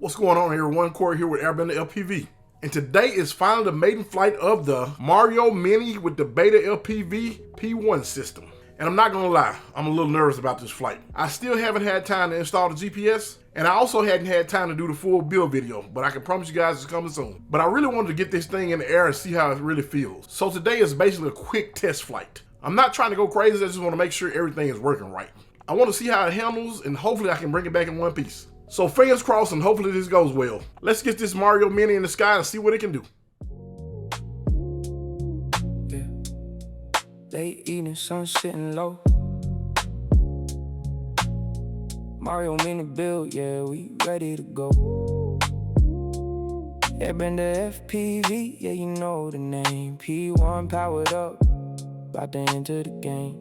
What's going on, everyone? Corey here with Airbender FPV. And today is finally the maiden flight of the Mario Mini with the BETAFPV P1 system. And I'm not gonna lie, I'm a little nervous about this flight. I still haven't had time to install the GPS, and I also hadn't had time to do the full build video, but I can promise you guys it's coming soon. But I really wanted to get this thing in the air and see how it really feels. So today is basically a quick test flight. I'm not trying to go crazy, I just want to make sure everything is working right. I want to see how it handles, and hopefully I can bring it back in one piece. So fingers crossed, and hopefully this goes well. Let's get this Mario Mini in the sky and see what it can do. Yeah. Late evening, sun sitting low. Mario Mini build, yeah, we ready to go. Airbender FPV, yeah, you know the name. P1 powered up, about to enter the game.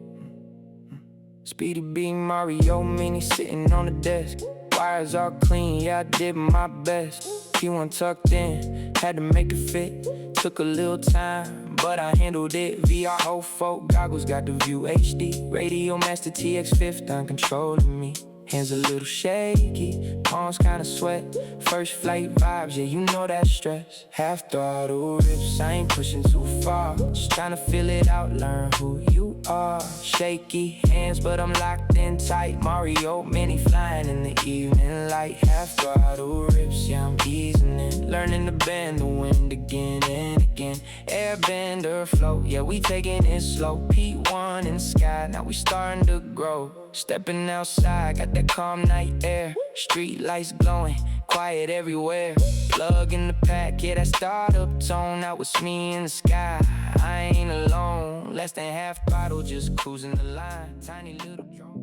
SpeedyBee Mario Mini sitting on the desk. Wires all clean, yeah, I did my best. P1 tucked in, had to make it fit. Took a little time, but I handled it. VR whole folk goggles, got the view HD. RadioMaster TX15 controlling me. Hands a little shaky, palms kinda sweat. First flight vibes, yeah, you know that stress. Half throttle rips, I ain't pushing too far. Just tryna feel it out, learn who you are. Shaky hands, but I'm locked in tight. Mario Mini flying in the evening light. Half throttle rips, yeah, I'm easing in. Learning to bend the wind again and again. Airbender float, yeah, we taking it slow. P1 in the sky, now we starting to grow. Stepping outside, got that calm night air. Street lights glowing, quiet everywhere. Plug in the pack, yeah, that startup tone. Now it's me in the sky, I ain't alone. Less than half throttle, just cruising the line. Tiny little drone.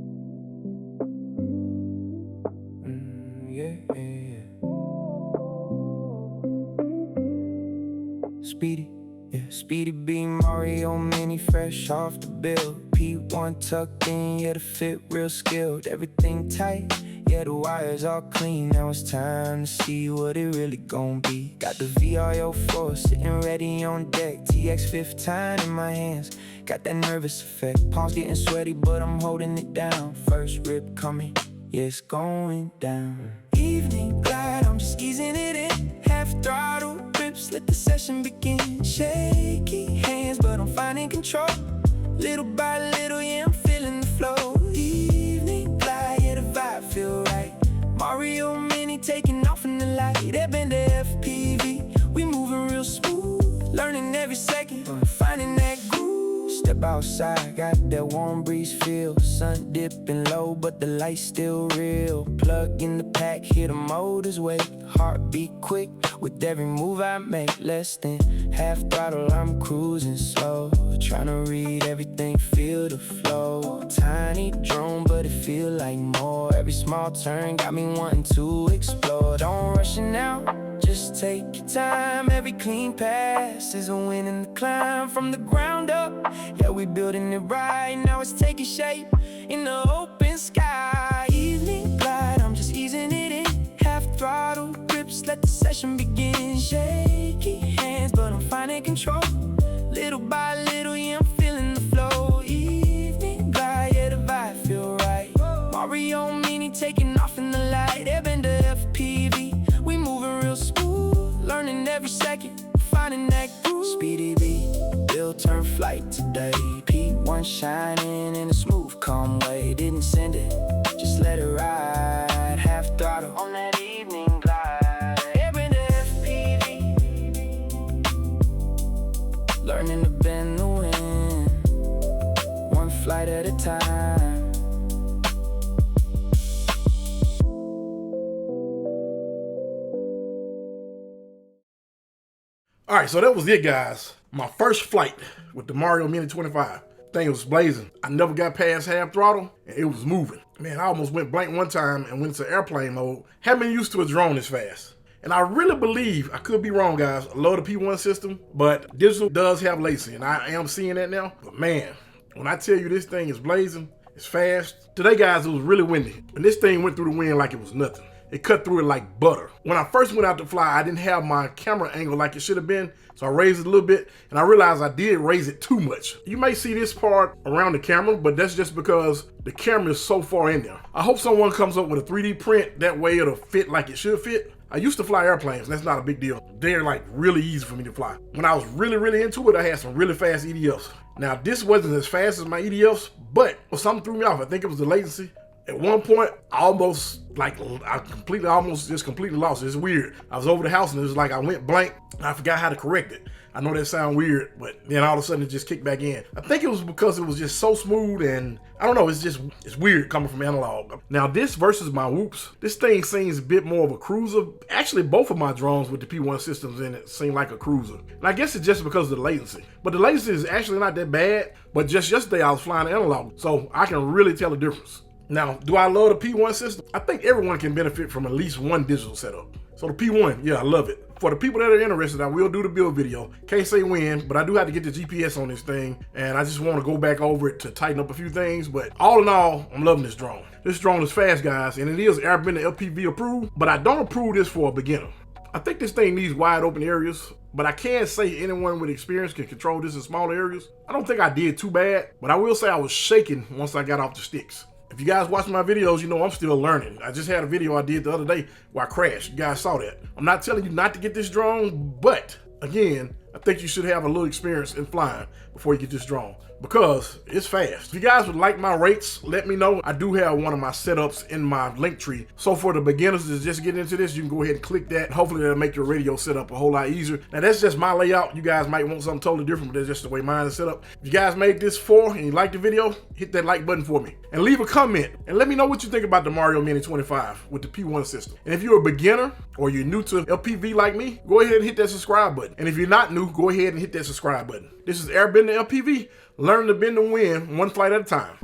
Speedy, yeah, SpeedyBee Mario Mini fresh off the build. P1 tucked in, yeah, the fit real skilled. Everything tight, yeah, the wires all clean. Now it's time to see what it really gon' be. Got the VRO4 sitting ready on deck. TX15 in my hands, got that nervous effect. Palms getting sweaty, but I'm holding it down. First rip coming, yeah, it's going down. Evening glide, I'm just easing it in. Half throttle rips, let the session begin. Shaky hands, but I'm finding control. Little by little, yeah, I'm feeling the flow. Evening glide, yeah, the vibe feel right. Mario Mini taking off in the light. Airbender FPV, we moving real smooth. Learning every second, finding that groove. Step outside, got that warm breeze feel. Sun dipping low, but the light's still real. Plug in the pack, hear the motors wake. Heartbeat quick, with every move I make. Less than half throttle, I'm cruising slow. Tryna read everything, feel the flow. Tiny drone, but it feel like more. Every small turn got me wanting to explore. Don't rush it now, just take your time. Every clean pass is a win in the climb. From the ground up, yeah, we building it right. Now it's taking shape in the open sky. Evening glide, I'm just easing it in. Half throttle grips, let the session begin. Shaky hands, but I'm finding control. Little by little, yeah, I'm feeling the flow. Evening glide, yeah, the vibe feel right. Mario Mini taking off in the light. Airbender FPV, we moving real smooth. Learning every second, finding that groove. SpeedyBee, build turn flight today. P1 shining in a smooth, calm way. Didn't send it, just let it ride. Half throttle on that evening glide. Airbender FPV, learning to bend the wind, one flight at a time. All right, so that was it, guys. My first flight with the Mario Mini 25. Thing was blazing. I never got past half throttle, and it was moving. Man, I almost went blank one time and went into airplane mode. Haven't been used to a drone this fast. And I really believe, I could be wrong, guys, I love the P1 system, but digital does have latency, and I am seeing that now. But man, when I tell you this thing is blazing, it's fast. Today, guys, it was really windy, and this thing went through the wind like it was nothing. It cut through it like butter. When I first went out to fly, I didn't have my camera angle like it should have been, so I raised it a little bit, and I realized I did raise it too much. You may see this part around the camera, but that's just because the camera is so far in there. I hope someone comes up with a 3D print, that way it'll fit like it should fit. I used to fly airplanes, and that's not a big deal. They're like really easy for me to fly. When I was really into it, I had some really fast EDFs. Now this wasn't as fast as my EDFs, but something threw me off. I think it was the latency. At one point, I completely lost it. It's weird. I was over the house and it was like I went blank. I forgot how to correct it. I know that sounds weird, but then all of a sudden it just kicked back in. I think it was because it was just so smooth, and I don't know, it's weird coming from analog. Now this versus my whoops, this thing seems a bit more of a cruiser. Actually, both of my drones with the P1 systems in it seem like a cruiser. And I guess it's just because of the latency. But the latency is actually not that bad, but just yesterday I was flying analog, so I can really tell the difference. Now, do I love the P1 system? I think everyone can benefit from at least one digital setup. So the P1, yeah, I love it. For the people that are interested, I will do the build video. Can't say when, but I do have to get the GPS on this thing, and I just want to go back over it to tighten up a few things. But all in all, I'm loving this drone. This drone is fast, guys, and it is Airbender FPV approved, but I don't approve this for a beginner. I think this thing needs wide open areas, but I can't say anyone with experience can control this in small areas. I don't think I did too bad, but I will say I was shaking once I got off the sticks. If you guys watch my videos, you know I'm still learning. I just had a video I did the other day where I crashed. You guys saw that. I'm not telling you not to get this drone, but again, I think you should have a little experience in flying before you get this drone, because it's fast. If you guys would like my rates, let me know. I do have one of my setups in my link tree. So for the beginners to just get into this, you can go ahead and click that. Hopefully that'll make your radio setup a whole lot easier. Now that's just my layout. You guys might want something totally different, but that's just the way mine is set up. If you guys made this far and you like the video, hit that like button for me. And leave a comment and let me know what you think about the Mario Mini 25 with the P1 system. And if you're a beginner or you're new to FPV like me, go ahead and hit that subscribe button. And if you're not new, go ahead and hit that subscribe button. This is Airbender FPV. Learn to bend and win one flight at a time.